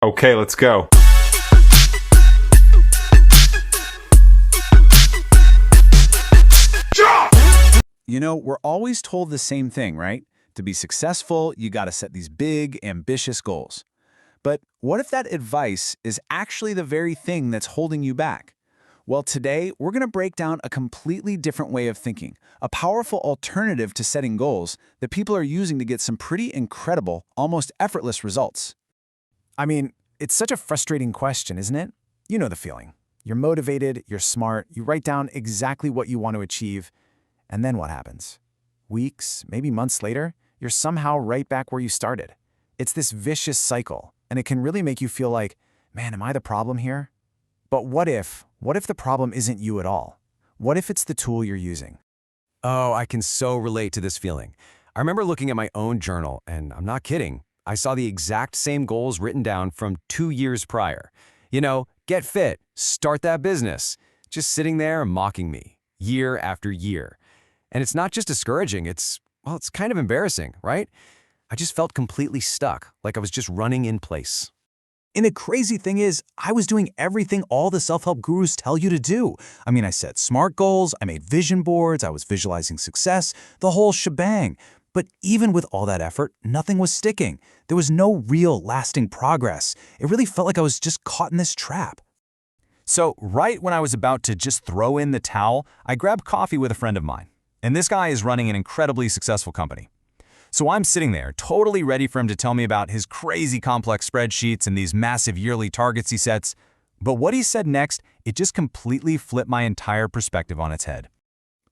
Okay, let's go. We're always told the same thing, right? To be successful, you gotta set these big, ambitious goals. But what if that advice is actually the very thing that's holding you back? Well, today, we're gonna break down a completely different way of thinking, a powerful alternative to setting goals that people are using to get some pretty incredible, almost effortless results. I mean, it's such a frustrating question, isn't it? You know the feeling. You're motivated, you're smart, you write down exactly what you want to achieve, and then what happens? Weeks, maybe months later, you're somehow right back where you started. It's this vicious cycle, and it can really make you feel like, man, am I the problem here? But what if the problem isn't you at all? What if it's the tool you're using? Oh, I can so relate to this feeling. I remember looking at my own journal, and I'm not kidding. I saw the exact same goals written down from 2 years prior. Get fit, start that business. Just sitting there mocking me, year after year. And it's not just discouraging, it's kind of embarrassing, right? I just felt completely stuck, like I was just running in place. And the crazy thing is, I was doing everything all the self-help gurus tell you to do. I set SMART goals, I made vision boards, I was visualizing success, the whole shebang. But even with all that effort, nothing was sticking. There was no real lasting progress. It really felt like I was just caught in this trap. So right when I was about to just throw in the towel, I grabbed coffee with a friend of mine. And this guy is running an incredibly successful company. So I'm sitting there, totally ready for him to tell me about his crazy complex spreadsheets and these massive yearly targets he sets. But what he said next, it just completely flipped my entire perspective on its head.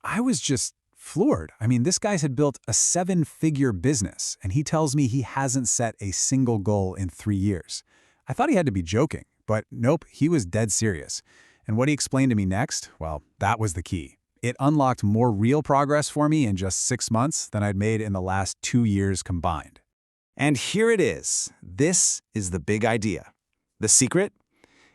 I was just floored. This guy's had built a 7-figure business, and he tells me he hasn't set a single goal in 3 years. I thought he had to be joking, but nope, he was dead serious. And what he explained to me next, well, that was the key. It unlocked more real progress for me in just 6 months than I'd made in the last 2 years combined. And here it is. This is the big idea. The secret?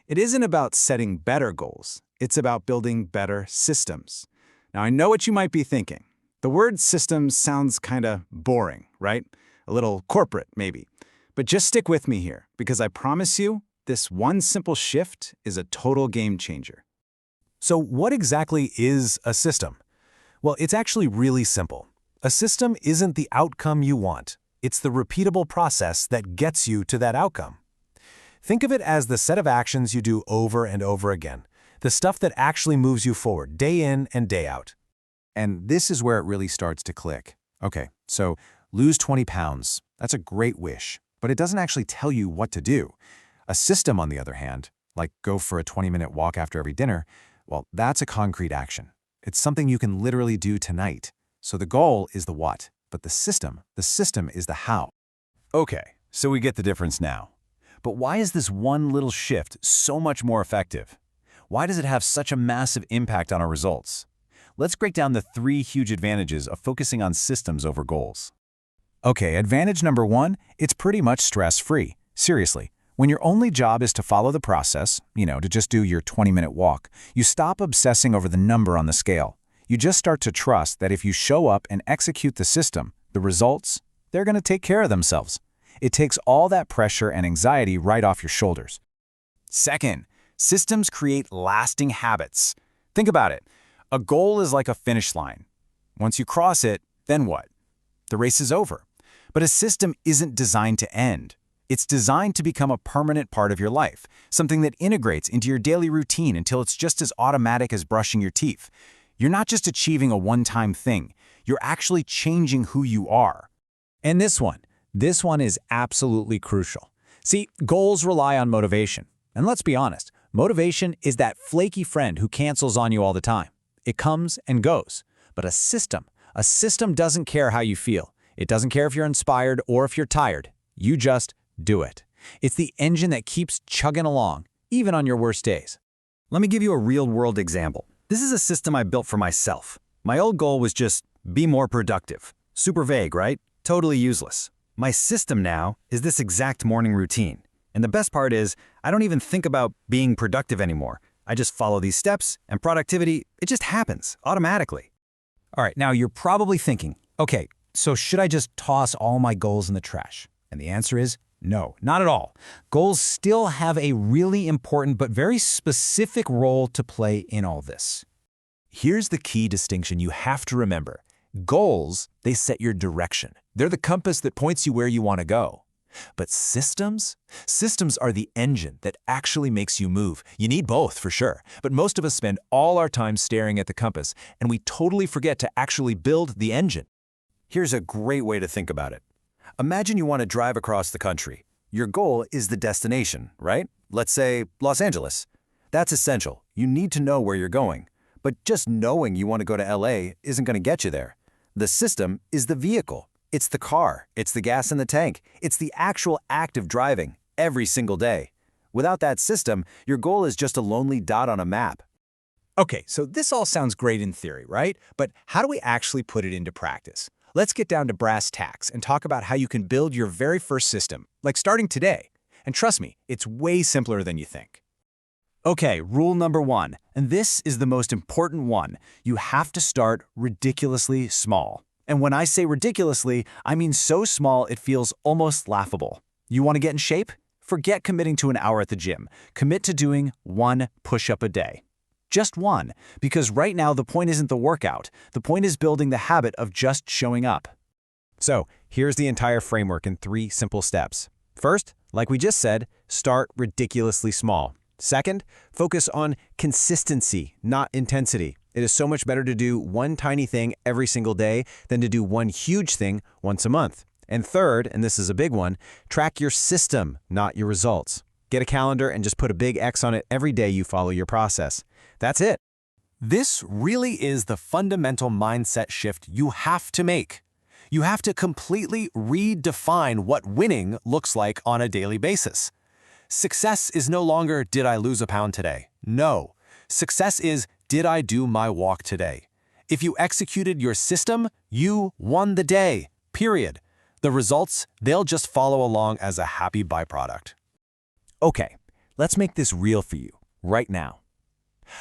It isn't about setting better goals. It's about building better systems. Now, I know what you might be thinking. The word systems sounds kind of boring, right? A little corporate, maybe. But just stick with me here, because I promise you, this one simple shift is a total game changer. So what exactly is a system? Well, it's actually really simple. A system isn't the outcome you want. It's the repeatable process that gets you to that outcome. Think of it as the set of actions you do over and over again, the stuff that actually moves you forward day in and day out. And this is where it really starts to click. Okay, so lose 20 pounds. That's a great wish, but it doesn't actually tell you what to do. A system, on the other hand, like go for a 20-minute walk after every dinner, well, that's a concrete action. It's something you can literally do tonight. So the goal is the what, but the system is the how. Okay, so we get the difference now. But why is this one little shift so much more effective? Why does it have such a massive impact on our results? Let's break down the 3 huge advantages of focusing on systems over goals. Okay, advantage number 1, it's pretty much stress-free. Seriously. When your only job is to follow the process, to just do your 20-minute walk, you stop obsessing over the number on the scale. You just start to trust that if you show up and execute the system, the results, they're going to take care of themselves. It takes all that pressure and anxiety right off your shoulders. Second, systems create lasting habits. Think about it. A goal is like a finish line. Once you cross it, then what? The race is over. But a system isn't designed to end. It's designed to become a permanent part of your life, something that integrates into your daily routine until it's just as automatic as brushing your teeth. You're not just achieving a one-time thing. You're actually changing who you are. And this one is absolutely crucial. See, goals rely on motivation. And let's be honest, motivation is that flaky friend who cancels on you all the time. It comes and goes. But a system doesn't care how you feel. It doesn't care if you're inspired or if you're tired. You just do it. It's the engine that keeps chugging along, even on your worst days. Let me give you a real-world example. This is a system I built for myself. My old goal was just be more productive. Super vague, right? Totally useless. My system now is this exact morning routine. And the best part is, I don't even think about being productive anymore. I just follow these steps, and productivity, it just happens automatically. All right, now you're probably thinking, okay, so should I just toss all my goals in the trash? And the answer is No, not at all. Goals still have a really important but very specific role to play in all this. Here's the key distinction you have to remember. Goals, they set your direction. They're the compass that points you where you want to go. But systems? Systems are the engine that actually makes you move. You need both, for sure. But most of us spend all our time staring at the compass, and we totally forget to actually build the engine. Here's a great way to think about it. Imagine you want to drive across the country. Your goal is the destination, right? Let's say Los Angeles. That's essential. You need to know where you're going. But just knowing you want to go to LA isn't going to get you there. The system is the vehicle. It's the car. It's the gas in the tank. It's the actual act of driving every single day. Without that system, your goal is just a lonely dot on a map. Okay, so this all sounds great in theory, right? But how do we actually put it into practice? Let's get down to brass tacks and talk about how you can build your very first system, like starting today. And trust me, it's way simpler than you think. Okay, rule number 1, and this is the most important one. You have to start ridiculously small. And when I say ridiculously, I mean so small it feels almost laughable. You want to get in shape? Forget committing to an hour at the gym. Commit to doing 1 push-up a day. Just 1, because right now the point isn't the workout. The point is building the habit of just showing up. So, here's the entire framework in 3 simple steps. First, like we just said, start ridiculously small. Second, focus on consistency, not intensity. It is so much better to do 1 tiny thing every single day than to do 1 huge thing once a month. And third, and this is a big one, track your system, not your results. Get a calendar and just put a big X on it every day you follow your process. That's it. This really is the fundamental mindset shift you have to make. You have to completely redefine what winning looks like on a daily basis. Success is no longer, did I lose a pound today? No. Success is, did I do my walk today? If you executed your system, you won the day, period. The results, they'll just follow along as a happy byproduct. Okay, let's make this real for you, right now.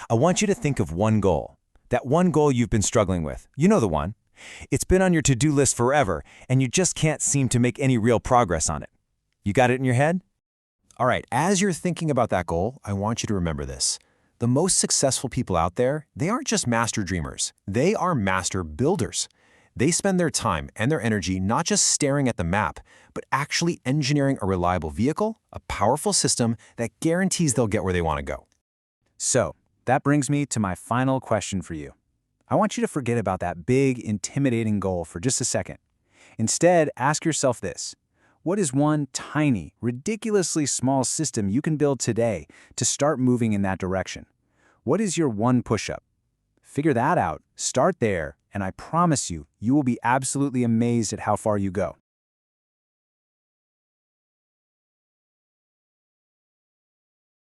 I want you to think of 1 goal. That 1 goal you've been struggling with. You know the one. It's been on your to-do list forever, and you just can't seem to make any real progress on it. You got it in your head? All right, as you're thinking about that goal, I want you to remember this. The most successful people out there, they aren't just master dreamers. They are master builders. They spend their time and their energy not just staring at the map, but actually engineering a reliable vehicle, a powerful system that guarantees they'll get where they want to go. So, that brings me to my final question for you. I want you to forget about that big, intimidating goal for just a second. Instead, ask yourself this. What is 1 tiny, ridiculously small system you can build today to start moving in that direction? What is your 1 push-up? Figure that out, start there, and I promise you, you will be absolutely amazed at how far you go.